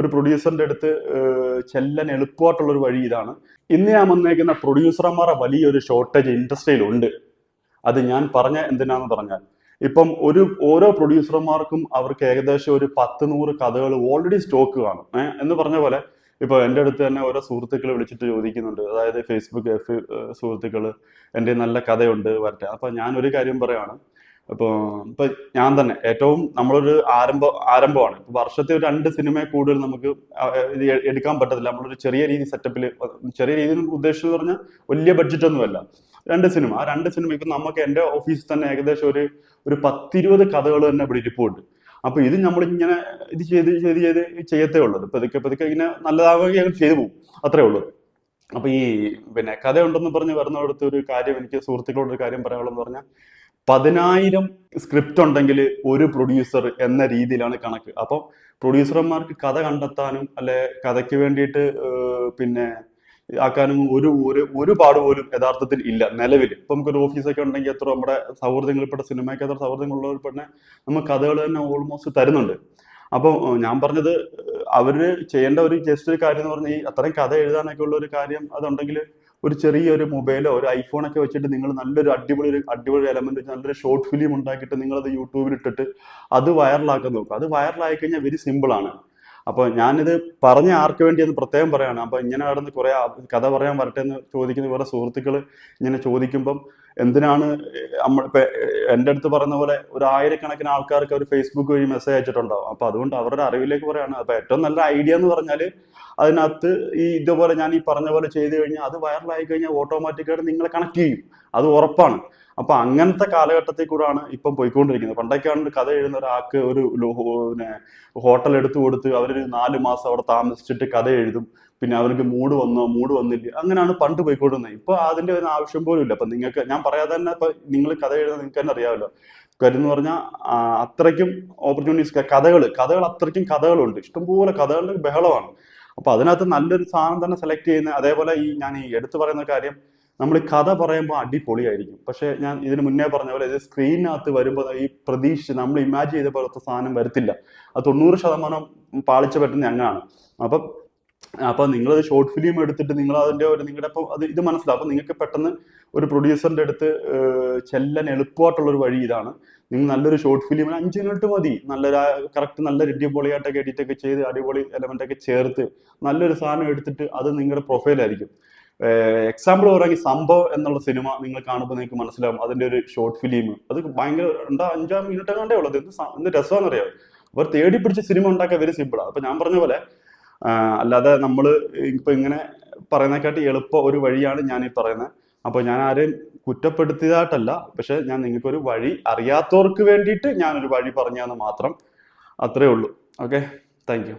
ഒരു പ്രൊഡ്യൂസറിന്റെ അടുത്ത് ചെല്ലാൻ എളുപ്പമായിട്ടുള്ള ഒരു വഴി ഇതാണ്. ഇന്ന് ഞാൻ വന്നേക്കുന്ന പ്രൊഡ്യൂസർമാരുടെ വലിയൊരു ഷോർട്ടേജ് ഇൻഡസ്ട്രിയിലുണ്ട്. അത് ഞാൻ പറഞ്ഞ എന്തിനാന്ന് പറഞ്ഞാൽ, ഇപ്പം ഓരോ പ്രൊഡ്യൂസർമാർക്കും അവർക്ക് ഏകദേശം ഒരു 10-100 കഥകൾ ഓൾറെഡി സ്റ്റോക്ക് കാണും. എന്ന് പറഞ്ഞ പോലെ ഇപ്പൊ എൻ്റെ അടുത്ത് തന്നെ ഓരോ സുഹൃത്തുക്കൾ വിളിച്ചിട്ട് ചോദിക്കുന്നുണ്ട്, അതായത് ഫേസ്ബുക്ക് സുഹൃത്തുക്കൾ, എൻ്റെ നല്ല കഥയുണ്ട് വരട്ടെ. അപ്പൊ ഞാൻ ഒരു കാര്യം പറയാണ്, ഇപ്പൊ ഞാൻ തന്നെ ഏറ്റവും നമ്മളൊരു ആരംഭമാണ്. ഇപ്പൊ വർഷത്തെ ഒരു 2 സിനിമയെ കൂടുതൽ നമുക്ക് ഇത് എടുക്കാൻ പറ്റത്തില്ല. നമ്മളൊരു ചെറിയ രീതി സെറ്റപ്പിൽ, ചെറിയ രീതിയിൽ ഉദ്ദേശിച്ചെന്ന് പറഞ്ഞാൽ വലിയ ബഡ്ജറ്റ് ഒന്നുമല്ല, 2 സിനിമ. ആ 2 സിനിമ ഇപ്പൊ നമുക്ക് എൻ്റെ ഓഫീസിൽ തന്നെ ഏകദേശം ഒരു 10-20 കഥകൾ തന്നെ ഇവിടെ ഇരിപ്പുണ്ട്. അപ്പൊ ഇത് നമ്മളിങ്ങനെ ഇത് ചെയ്യത്തേ ഉള്ളത്. പതുക്കെ ഇങ്ങനെ നല്ലതാവുകയും അങ്ങനെ ചെയ്തു പോകും, അത്രേ ഉള്ളൂ. അപ്പൊ പിന്നെ കഥയുണ്ടെന്ന് പറഞ്ഞ് വരുന്നിടത്ത് ഒരു കാര്യം, എനിക്ക് സുഹൃത്തുക്കളോട് ഒരു കാര്യം പറയാനുള്ളതെന്ന് പറഞ്ഞാൽ, 10,000 സ്ക്രിപ്റ്റ് ഉണ്ടെങ്കിൽ ഒരു പ്രൊഡ്യൂസർ എന്ന രീതിയിലാണ് കണക്ക്. അപ്പൊ പ്രൊഡ്യൂസർമാർക്ക് കഥ കണ്ടെത്താനും അല്ലെ കഥയ്ക്ക് വേണ്ടിയിട്ട് പിന്നെ ആക്കാനും ഒരു പാട് പോലും യഥാർത്ഥത്തിൽ ഇല്ല നിലവിൽ. ഇപ്പൊ നമുക്കൊരു ഓഫീസൊക്കെ ഉണ്ടെങ്കിൽ എത്ര നമ്മുടെ സൗഹൃദങ്ങളിൽപ്പെട്ട സിനിമയ്ക്ക് എത്ര സൗഹൃദങ്ങളുള്ളവർ തന്നെ നമുക്ക് കഥകൾ തന്നെ ഓൾമോസ്റ്റ് തരുന്നുണ്ട്. അപ്പോൾ ഞാൻ പറഞ്ഞത്, അവര് ചെയ്യേണ്ട ഒരു ജസ്റ്റ് ഒരു കാര്യം എന്ന് പറഞ്ഞാൽ, ഈ അത്രയും കഥ എഴുതാനൊക്കെ ഉള്ള ഒരു കാര്യം അതുണ്ടെങ്കിൽ ഒരു ചെറിയൊരു മൊബൈലോ ഒരു ഐഫോണൊക്കെ വെച്ചിട്ട് നിങ്ങൾ നല്ലൊരു അടിപൊളി എലമെന്റ്, നല്ലൊരു ഷോർട്ട് ഫിലിം ഉണ്ടാക്കിയിട്ട് നിങ്ങളത് യൂട്യൂബിൽ ഇട്ടിട്ട് അത് വൈറലാക്കാൻ നോക്കുക. അത് വൈറലായി കഴിഞ്ഞാൽ വെരി സിമ്പിൾ ആണ്. അപ്പൊ ഞാനിത് പറഞ്ഞ ആർക്ക് വേണ്ടി എന്ന് പ്രത്യേകം പറയാണ്. അപ്പൊ ഇങ്ങനെ നടന്ന് കുറെ കഥ പറയാൻ വരട്ടെ എന്ന് ചോദിക്കുന്ന കുറെ സുഹൃത്തുക്കൾ ഇങ്ങനെ ചോദിക്കുമ്പം, എന്തിനാണ് ഇപ്പൊ എൻ്റെ അടുത്ത് പറയുന്ന പോലെ ഒരു 1000-കണക്കിന് ആൾക്കാർക്ക് അവർ ഫേസ്ബുക്ക് വഴി മെസ്സേജ് അയച്ചിട്ടുണ്ടാവും. അപ്പൊ അതുകൊണ്ട് അവരുടെ അറിവിലേക്ക് പറയാണ്. അപ്പൊ ഏറ്റവും നല്ല ഐഡിയ എന്ന് പറഞ്ഞാൽ, അതിനകത്ത് ഇതുപോലെ ഞാൻ ഈ പറഞ്ഞ പോലെ ചെയ്തു കഴിഞ്ഞാൽ അത് വൈറലായി കഴിഞ്ഞാൽ ഓട്ടോമാറ്റിക്കായിട്ട് നിങ്ങളെ കണക്ട് ചെയ്യും, അത് ഉറപ്പാണ്. അപ്പൊ അങ്ങനത്തെ കാലഘട്ടത്തിൽ കൂടാണ് ഇപ്പം പോയിക്കൊണ്ടിരിക്കുന്നത്. പണ്ടൊക്കെയാണ് കഥ എഴുതുന്ന ഒരാൾക്ക് ഒരു ഹോട്ടൽ എടുത്തു കൊടുത്ത് അവരൊരു 4 മാസം അവിടെ താമസിച്ചിട്ട് കഥ എഴുതും. പിന്നെ അവർക്ക് മൂഡ് വന്നില്ല, അങ്ങനെയാണ് പണ്ട് പോയിക്കൊണ്ടിരുന്നത്. ഇപ്പൊ അതിന്റെ ഒരു ആവശ്യം പോലും ഇല്ല. അപ്പൊ നിങ്ങൾക്ക് ഞാൻ പറയാതെ തന്നെ ഇപ്പൊ നിങ്ങൾ കഥ എഴുതുന്നത് നിങ്ങൾക്ക് തന്നെ അറിയാമല്ലോ. കാര്യം എന്ന് പറഞ്ഞാൽ അത്രയ്ക്കും ഓപ്പർച്യൂണിറ്റീസ്, കഥകൾ അത്രയ്ക്കും കഥകളുണ്ട്, ഇഷ്ടംപോലെ കഥകളുടെ ബഹളമാണ്. അപ്പൊ അതിനകത്ത് നല്ലൊരു സാധനം തന്നെ സെലക്ട് ചെയ്യുന്നത്. അതേപോലെ ഞാൻ എടുത്തു പറയുന്ന കാര്യം, നമ്മൾ കഥ പറയുമ്പോൾ അടിപൊളിയായിരിക്കും, പക്ഷെ ഞാൻ ഇതിന് മുന്നേ പറഞ്ഞ പോലെ ഇത് സ്ക്രീനിനകത്ത് വരുമ്പോൾ ഈ പ്രതീക്ഷ നമ്മൾ ഇമാജിൻ ചെയ്ത പോലത്തെ സാധനം വരത്തില്ല. അത് 90% പാളിച്ച പറ്റുന്ന ഞങ്ങളാണ്. അപ്പൊ നിങ്ങളത് ഷോർട്ട് ഫിലിം എടുത്തിട്ട് നിങ്ങൾ അതിന്റെ നിങ്ങളുടെ ഇത് മനസ്സിലാവും. അപ്പൊ നിങ്ങൾക്ക് പെട്ടെന്ന് ഒരു പ്രൊഡ്യൂസറിന്റെ അടുത്ത് ചെല്ലാൻ എളുപ്പമായിട്ടുള്ള ഒരു വഴി ഇതാണ്. നിങ്ങൾ നല്ലൊരു ഷോർട്ട് ഫിലിമിന് 5 മിനിറ്റ് മതി, കറക്റ്റ് നല്ല അടിപൊളിയായിട്ടൊക്കെ എഡിറ്റ് ഒക്കെ ചെയ്ത് അടിപൊളി എലമെന്റ് ഒക്കെ ചേർത്ത് നല്ലൊരു സാധനം എടുത്തിട്ട് അത് നിങ്ങളുടെ പ്രൊഫൈലായിരിക്കും. എക്സാമ്പിൾ പറയുകയാണെങ്കിൽ സംഭവം എന്നുള്ള സിനിമ നിങ്ങൾ കാണുമ്പോൾ നിങ്ങൾക്ക് മനസ്സിലാവും അതിന്റെ ഒരു ഷോർട്ട് ഫിലിം. അത് ഭയങ്കര 2-5 മിനിറ്റ് കണ്ടേ ഉള്ളത്. എന്ത് രസമാണെന്നറിയാം. അവർ തേടി പിടിച്ച സിനിമ ഉണ്ടാക്കാൻ വെരി സിമ്പിളാണ്. അപ്പൊ ഞാൻ പറഞ്ഞ പോലെ അല്ലാതെ നമ്മൾ ഇപ്പൊ ഇങ്ങനെ പറയുന്നതിനെക്കാട്ടി എളുപ്പം ഒരു വഴിയാണ് ഞാൻ ഈ പറയുന്നത്. അപ്പൊ ഞാൻ ആരെയും കുറ്റപ്പെടുത്തിയതായിട്ടല്ല, പക്ഷെ ഞാൻ നിങ്ങൾക്കൊരു വഴി അറിയാത്തവർക്ക് വേണ്ടിയിട്ട് ഞാനൊരു വഴി പറഞ്ഞാന്ന് മാത്രം, അത്രേ ഉള്ളൂ. Okay, thank you.